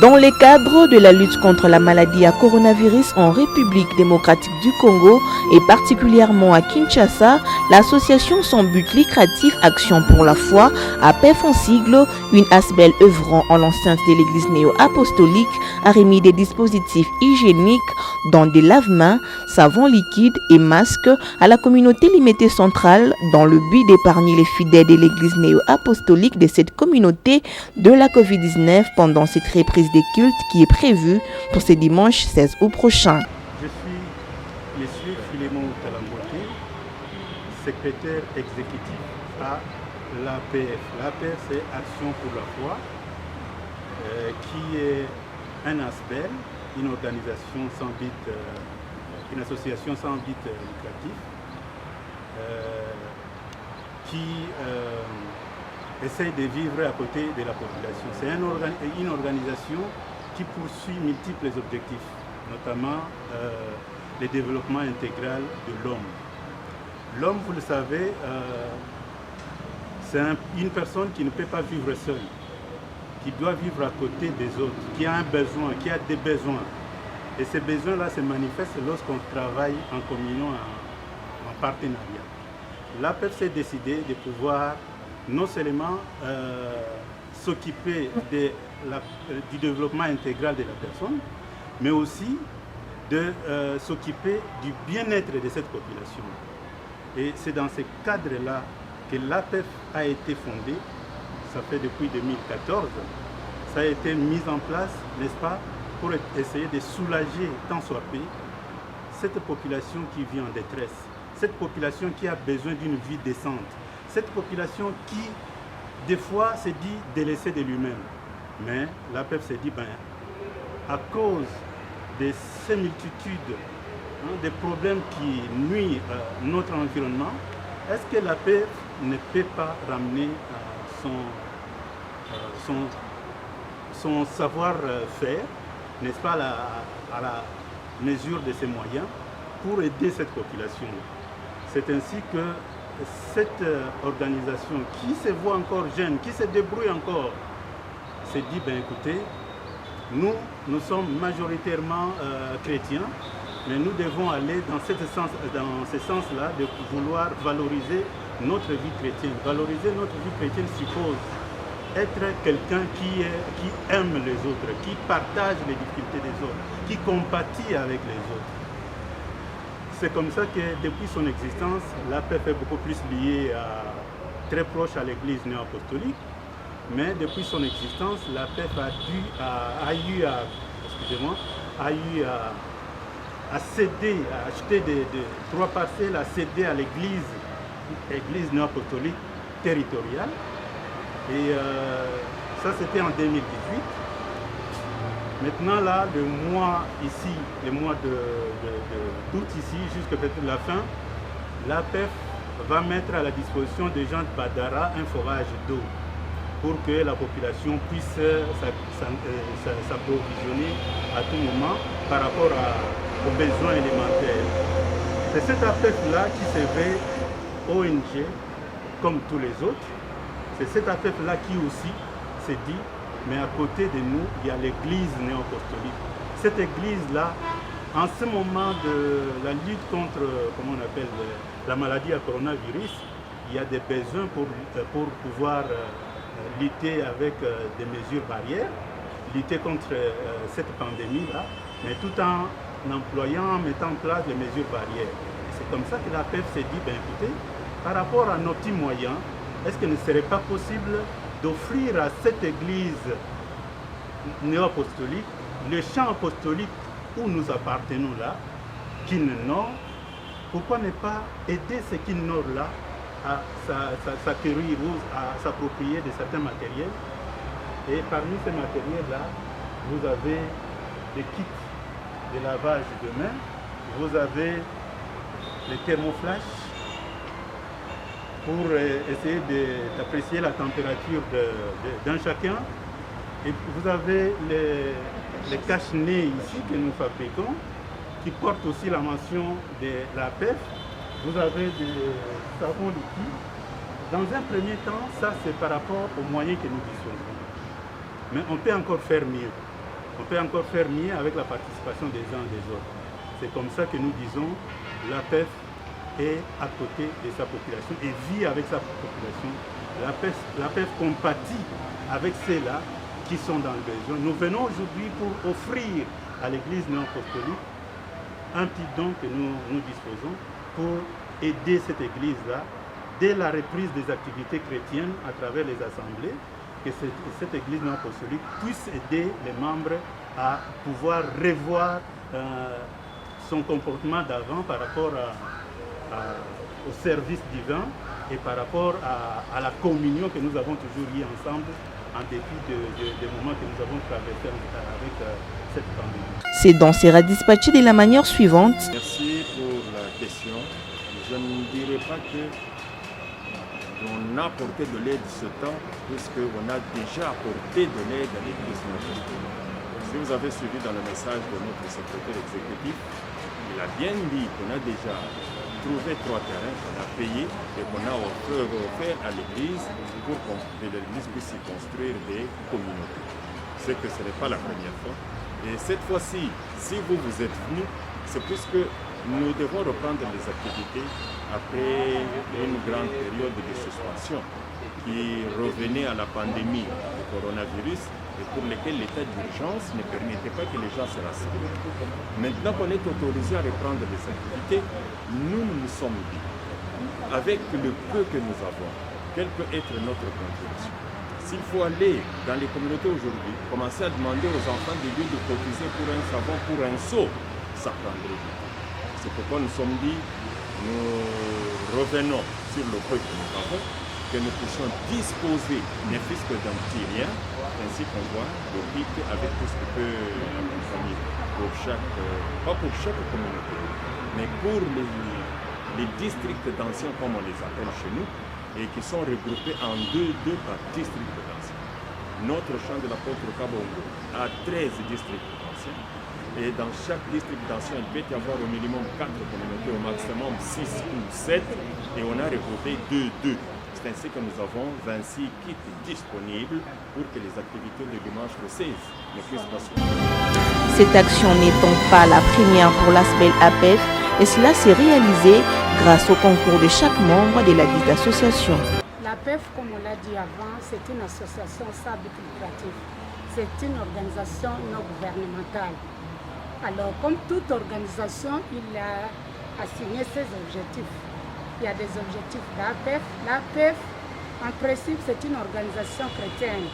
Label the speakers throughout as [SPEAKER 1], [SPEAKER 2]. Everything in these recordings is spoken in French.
[SPEAKER 1] Dans le cadre de la lutte contre la maladie à coronavirus en République démocratique du Congo et particulièrement à Kinshasa, l'association sans but lucratif Action pour la foi, APEF en sigle, une ASBEL œuvrant en l'enceinte de l'église néo-apostolique, a remis des dispositifs hygiéniques dont des lave-mains, savons liquides et masques à la communauté limitée centrale dans le but d'épargner les fidèles de l'église néo-apostolique de cette communauté de la COVID-19 pendant cette reprise des cultes qui est prévue pour ce dimanche 16 août prochain.
[SPEAKER 2] Je suis M. Philémon Talamboté, secrétaire exécutif à l'APF. L'APF, c'est Action pour la foi, qui est un ASBEL, une organisation sans but, une association sans but lucratif, qui essaye de vivre à côté de la population. C'est une organisation qui poursuit multiples objectifs, notamment le développement intégral de l'homme. L'homme, vous le savez, c'est une personne qui ne peut pas vivre seule, qui doit vivre à côté des autres, qui a un besoin, qui a des besoins. Et ces besoins-là se manifestent lorsqu'on travaille en communion, en partenariat. L'APEF s'est décidé de pouvoir non seulement s'occuper du développement intégral de la personne, mais aussi de s'occuper du bien-être de cette population. Et c'est dans ce cadre-là que l'APEF a été fondée. Ça fait depuis 2014. Ça a été mis en place, n'est-ce pas, pour essayer de soulager, tant soit peu, cette population qui vit en détresse, cette population qui a besoin d'une vie décente, cette population qui, des fois, se dit délaissée de lui-même. Mais l'APEF s'est dit, à cause de ces multitudes, des problèmes qui nuisent à notre environnement, est-ce que l'APEF ne peut pas ramener son savoir-faire, n'est-ce pas, à la mesure de ses moyens pour aider cette population? C'est ainsi que cette organisation qui se voit encore jeune, qui se débrouille encore, s'est dit, écoutez, nous sommes majoritairement chrétiens, mais nous devons aller dans ce sens-là de vouloir valoriser notre vie chrétienne. Valoriser notre vie chrétienne suppose être quelqu'un qui aime les autres, qui partage les difficultés des autres, qui compatit avec les autres. C'est comme ça que depuis son existence, l'APEF est beaucoup plus liée très proche à l'église néo-apostolique, mais depuis son existence, l'APEF a eu à céder, à acheter 3 parcelles, à céder à l'église néo-apostolique territoriale. Et ça, c'était en 2018. Maintenant, là, le mois d'août ici, jusqu'à peut-être la fin, l'APEF va mettre à la disposition des gens de Badara un forage d'eau pour que la population puisse s'approvisionner à tout moment par rapport aux besoins élémentaires. C'est cette APEF-là qui se veut ONG comme tous les autres. C'est cette APEF-là qui aussi s'est dit, mais à côté de nous, il y a l'église néo-apostolique. Cette église-là, en ce moment de la lutte contre, comment on appelle, la maladie à coronavirus, il y a des besoins pour pouvoir lutter avec des mesures barrières, lutter contre cette pandémie-là, mais tout en employant, en mettant en place les mesures barrières. C'est comme ça que l'APEF s'est dit, écoutez, par rapport à nos petits moyens, est-ce qu'il ne serait pas possible d'offrir à cette église néo-apostolique le champ apostolique où nous appartenons là, Kin Nord, pourquoi ne pas aider ces Kin Nord-là à s'acquérir ou à s'approprier de certains matériels? Et parmi ces matériels-là, vous avez des kits de lavage de mains, vous avez les thermoflash, pour essayer d'apprécier la température d'un chacun. Et vous avez les cache-nez ici que nous fabriquons, qui portent aussi la mention de l'APEF. Vous avez des savons liquides. Dans un premier temps, ça c'est par rapport aux moyens que nous disposons. Mais on peut encore faire mieux. On peut encore faire mieux avec la participation des uns et des autres. C'est comme ça que nous disons l'APEF est à côté de sa population et vit avec sa population. L'APEF compatit avec ceux-là qui sont dans le besoin. Nous venons aujourd'hui pour offrir à l'Église néo-apostolique un petit don que nous disposons pour aider cette Église-là dès la reprise des activités chrétiennes à travers les assemblées, que cette Église néo-apostolique puisse aider les membres à pouvoir revoir son comportement d'avant par rapport au service divin et par rapport à la communion que nous avons toujours eue ensemble en dépit des moments que nous avons traversés avec cette pandémie.
[SPEAKER 1] C'est dans sera dispatché de la manière suivante.
[SPEAKER 3] Merci pour la question. Je ne dirais pas que on a apporté de l'aide ce temps, puisqu'on a déjà apporté de l'aide à l'Église néo-apostolique. Si vous avez suivi dans le message de notre secrétaire exécutif, il a bien dit qu'on a déjà trouvé 3 terrains qu'on a payés et qu'on a offert à l'Église pour que l'Église puisse y construire des communautés. C'est que ce n'est pas la première fois. Et cette fois-ci, si vous êtes venus, c'est puisque nous devons reprendre les activités après une grande période de suspension qui revenait à la pandémie du coronavirus et pour lesquels l'état d'urgence ne permettait pas que les gens se rassemblent. Maintenant qu'on est autorisé à reprendre les activités, nous nous sommes dit, avec le peu que nous avons, quelle peut être notre contribution? S'il faut aller dans les communautés aujourd'hui, commencer à demander aux enfants de Dieu de cotiser pour un savon, pour un seau, ça prendrait du temps. C'est pourquoi nous sommes dit, nous revenons sur le peu que nous avons, que nous puissions disposer, ne fût-ce que d'un petit rien, ainsi qu'on voit le pic avec tout ce qui peut accompagner pour chaque, pas pour chaque communauté, mais pour les districts d'anciens, comme on les appelle chez nous, et qui sont regroupés en deux par district d'anciens. Notre champ de l'apôtre Kabongo a 13 districts d'anciens. Et dans chaque district d'anciens, il peut y avoir au minimum 4 communautés, au maximum 6 ou 7, et on a regroupé 2. C'est ainsi que nous avons 26 kits disponibles pour que les activités de dimanche le 16 ne puissent pas se faire.
[SPEAKER 1] Cette action n'est donc pas la première pour l'aspect APEF, et cela s'est réalisé grâce au concours de chaque membre de la dite association.
[SPEAKER 4] L'APEF, comme on l'a dit avant, c'est une association sans but lucratif. C'est une organisation non gouvernementale. Alors, comme toute organisation, il a assigné ses objectifs. Il y a des objectifs d'APEF. L'APEF, en principe, c'est une organisation chrétienne.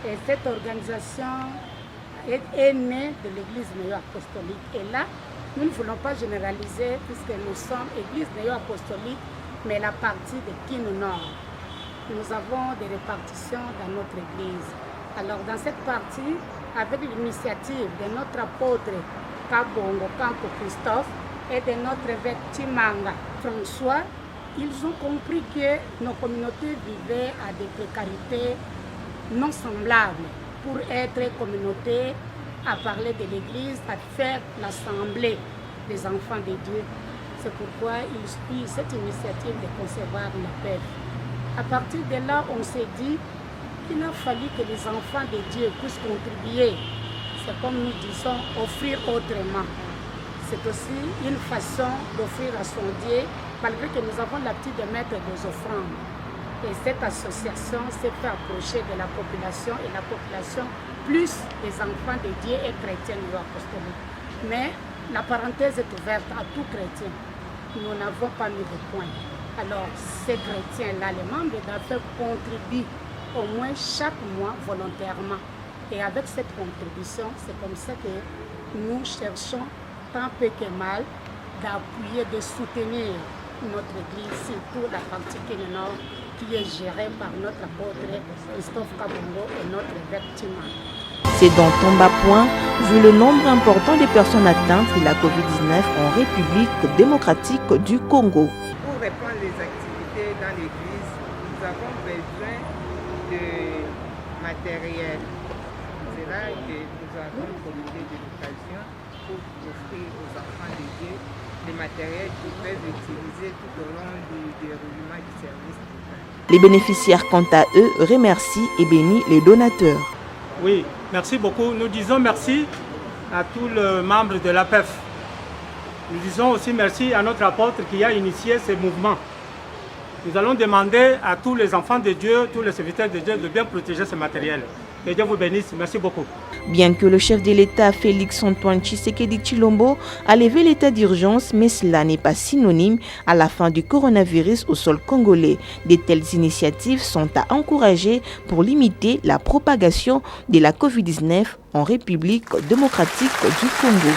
[SPEAKER 4] Et cette organisation est née de l'Église néo-apostolique. Et là, nous ne voulons pas généraliser puisque nous sommes Église néo-apostolique, mais la partie de Kindu Nord. Nous avons des répartitions dans notre Église. Alors dans cette partie, avec l'initiative de notre apôtre Kabongo Campo Christophe et de notre évêque Timanga François, ils ont compris que nos communautés vivaient à des précarités non semblables pour être communautés à parler de l'Église, à faire l'assemblée des enfants de Dieu. C'est pourquoi ils ont eu cette initiative de concevoir l'APEF. À partir de là, on s'est dit qu'il a fallu que les enfants de Dieu puissent contribuer. C'est comme nous disons, offrir autrement. C'est aussi une façon d'offrir à son Dieu, malgré que nous avons l'habitude de mettre des offrandes. Et cette association s'est fait approcher de la population, et la population, plus les enfants de Dieu et chrétiens néo-apostoliques. Mais la parenthèse est ouverte à tout chrétien. Nous n'avons pas mis de point. Alors, ces chrétiens-là, les membres d'APEF contribuent au moins chaque mois volontairement. Et avec cette contribution, c'est comme ça que nous cherchons, tant peu que mal, d'appuyer, de soutenir notre Église, surtout la partie Kindu Nord, qui est gérée par notre apôtre Christophe Kabongo et notre évêque Timanga.
[SPEAKER 1] C'est dans Tomba Point, vu le nombre important de personnes atteintes de la Covid-19 en République démocratique du Congo.
[SPEAKER 5] Pour reprendre les activités dans l'Église, nous avons besoin de matériel. C'est là que nous avons un comité d'éducation pour offrir aux enfants de Dieu des matériels qu'ils peuvent utiliser tout au long du déroulement du service divin.
[SPEAKER 1] Les bénéficiaires, quant à eux, remercient et bénissent les donateurs.
[SPEAKER 2] Oui,
[SPEAKER 6] Merci beaucoup. Nous disons merci à tous les membres de l'APEF. Nous disons aussi merci à notre apôtre qui a initié ce mouvement. Nous allons demander à tous les enfants de Dieu, tous les serviteurs de Dieu de bien protéger ce matériel. Que Dieu vous bénisse. Merci beaucoup.
[SPEAKER 1] Bien que le chef de l'État, Félix Antoine Tshisekedi Tshilombo, a levé l'état d'urgence, mais cela n'est pas synonyme à la fin du coronavirus au sol congolais. De telles initiatives sont à encourager pour limiter la propagation de la COVID-19 en République démocratique du Congo.